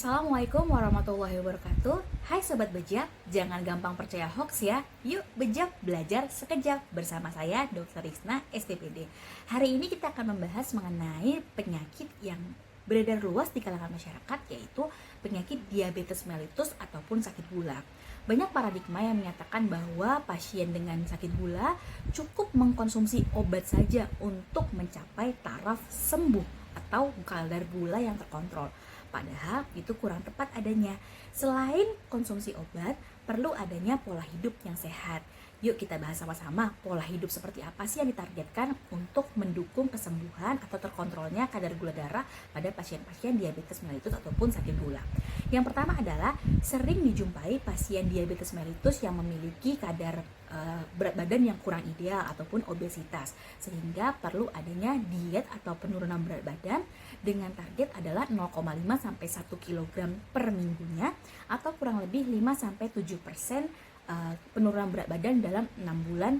Assalamualaikum warahmatullahi wabarakatuh. Hai Sobat Bejak, jangan gampang percaya hoax ya. Yuk Bejak belajar sekejap bersama saya Dr. Risna SPPD. Hari ini kita akan membahas mengenai penyakit yang beredar luas di kalangan masyarakat, yaitu penyakit diabetes mellitus ataupun sakit gula. Banyak paradigma yang menyatakan bahwa pasien dengan sakit gula cukup mengkonsumsi obat saja untuk mencapai taraf sembuh atau kadar gula yang terkontrol. Padahal itu kurang tepat adanya. Selain konsumsi obat, perlu adanya pola hidup yang sehat. Yuk kita bahas sama-sama pola hidup seperti apa sih yang ditargetkan untuk mendukung kesembuhan atau terkontrolnya kadar gula darah pada pasien-pasien diabetes mellitus ataupun sakit gula. Yang pertama adalah sering dijumpai pasien diabetes mellitus yang memiliki kadar berat badan yang kurang ideal ataupun obesitas, sehingga perlu adanya diet atau penurunan berat badan dengan target adalah 0,5 sampai 1 kg per minggunya atau kurang lebih 5 sampai 7% penurunan berat badan dalam 6 bulan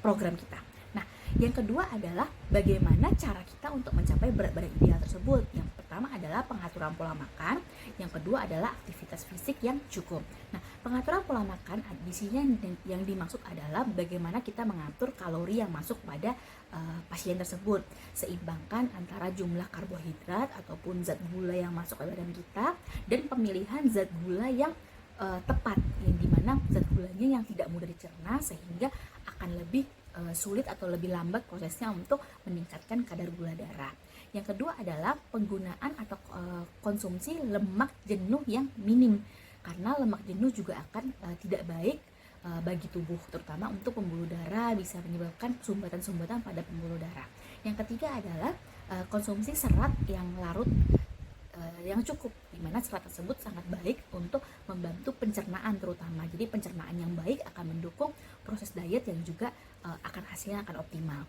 program kita. Nah, yang kedua adalah bagaimana cara kita untuk mencapai berat badan ideal tersebut. Yang pertama adalah pengaturan pola makan, yang kedua adalah aktivitas fisik yang cukup. Nah, pengaturan pola makan di sini yang dimaksud adalah bagaimana kita mengatur kalori yang masuk pada pasien tersebut, seimbangkan antara jumlah karbohidrat ataupun zat gula yang masuk ke badan kita dan pemilihan zat gula yang tepat, yang dimana zat gulanya yang tidak mudah dicerna sehingga akan lebih sulit atau lebih lambat prosesnya untuk meningkatkan kadar gula darah. Yang kedua adalah penggunaan atau konsumsi lemak jenuh yang minim, karena lemak jenuh juga akan tidak baik bagi tubuh, terutama untuk pembuluh darah, bisa menyebabkan sumbatan-sumbatan pada pembuluh darah. Yang ketiga adalah konsumsi serat yang larut yang cukup, dimana serat tersebut sangat baik untuk membantu pencernaan terutama. Jadi pencernaan yang baik akan mendukung proses diet yang juga akan hasilnya akan optimal.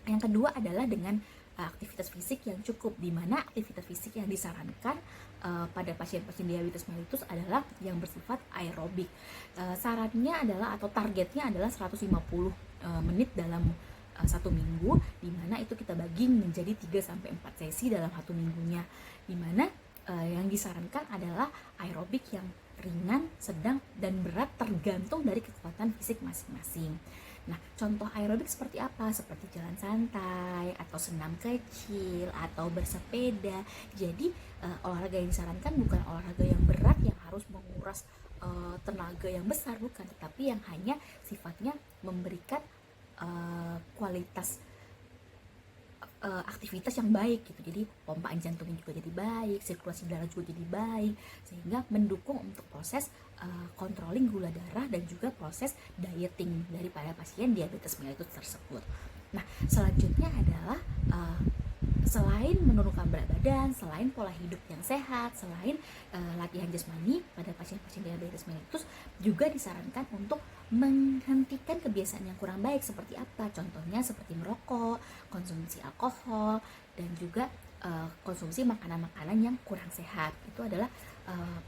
Yang kedua adalah dengan aktivitas fisik yang cukup, dimana aktivitas fisik yang disarankan pada pasien-pasien diabetes mellitus adalah yang bersifat aerobik. Sarannya adalah atau targetnya adalah 150 menit dalam satu minggu, dimana itu kita bagi menjadi 3-4 sesi dalam satu minggunya, dimana yang disarankan adalah aerobik yang ringan, sedang, dan berat tergantung dari kekuatan fisik masing-masing. Nah, contoh aerobik seperti apa? Seperti jalan santai, atau senam kecil, atau bersepeda. Jadi olahraga yang disarankan bukan olahraga yang berat yang harus menguras tenaga yang besar, bukan, tetapi yang hanya sifatnya memberikan kualitas aktivitas yang baik gitu. Jadi pompaan jantungnya juga jadi baik, sirkulasi darah juga jadi baik, sehingga mendukung untuk proses controlling gula darah dan juga proses dieting daripada pasien diabetes mellitus tersebut. Nah, selanjutnya adalah selain menurunkan berat badan, selain pola hidup yang sehat, selain latihan jasmani pada pasien-pasien diabetes mellitus, juga disarankan untuk menghentikan kebiasaan yang kurang baik. Seperti apa? Contohnya seperti merokok, konsumsi alkohol, dan juga konsumsi makanan-makanan yang kurang sehat. Itu adalah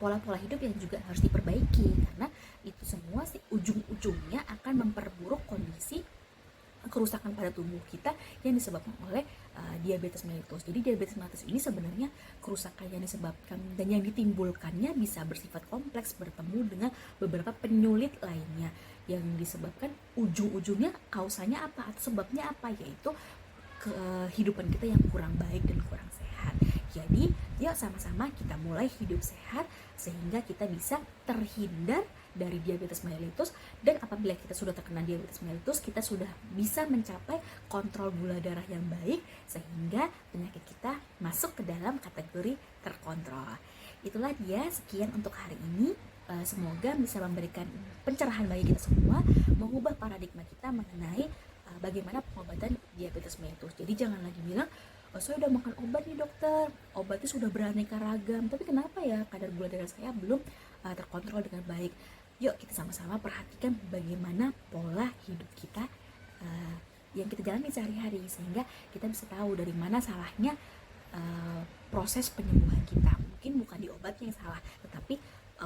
pola-pola hidup yang juga harus diperbaiki, karena itu semua sih ujung-ujungnya akan memperburuk kondisi kerusakan pada tubuh kita yang disebabkan oleh diabetes mellitus. Jadi diabetes mellitus ini sebenarnya kerusakan yang disebabkan dan yang ditimbulkannya bisa bersifat kompleks, bertemu dengan beberapa penyulit lainnya yang disebabkan ujung-ujungnya kausanya apa atau sebabnya apa, yaitu kehidupan kita yang kurang baik dan kurang sehat. Jadi yuk sama-sama kita mulai hidup sehat sehingga kita bisa terhindar dari diabetes mellitus, dan apabila kita sudah terkena diabetes mellitus, kita sudah bisa mencapai kontrol gula darah yang baik sehingga penyakit kita masuk ke dalam kategori terkontrol. Itulah dia, sekian untuk hari ini. Semoga bisa memberikan pencerahan bagi kita semua, mengubah paradigma kita mengenai bagaimana pengobatan diabetes mellitus. Jadi jangan lagi bilang, saya udah makan obat nih dokter, obatnya sudah beraneka ragam, tapi kenapa ya kadar gula darah saya belum terkontrol dengan baik. Yuk kita sama-sama perhatikan bagaimana pola hidup kita yang kita jalani sehari-hari, sehingga kita bisa tahu dari mana salahnya proses penyembuhan kita. Mungkin bukan di obatnya yang salah, tetapi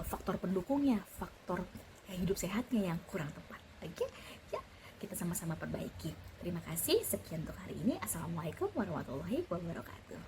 faktor pendukungnya, faktor hidup sehatnya yang kurang tepat. Oke, ya kita sama-sama perbaiki. Terima kasih, sekian untuk hari ini. Assalamualaikum warahmatullahi wabarakatuh.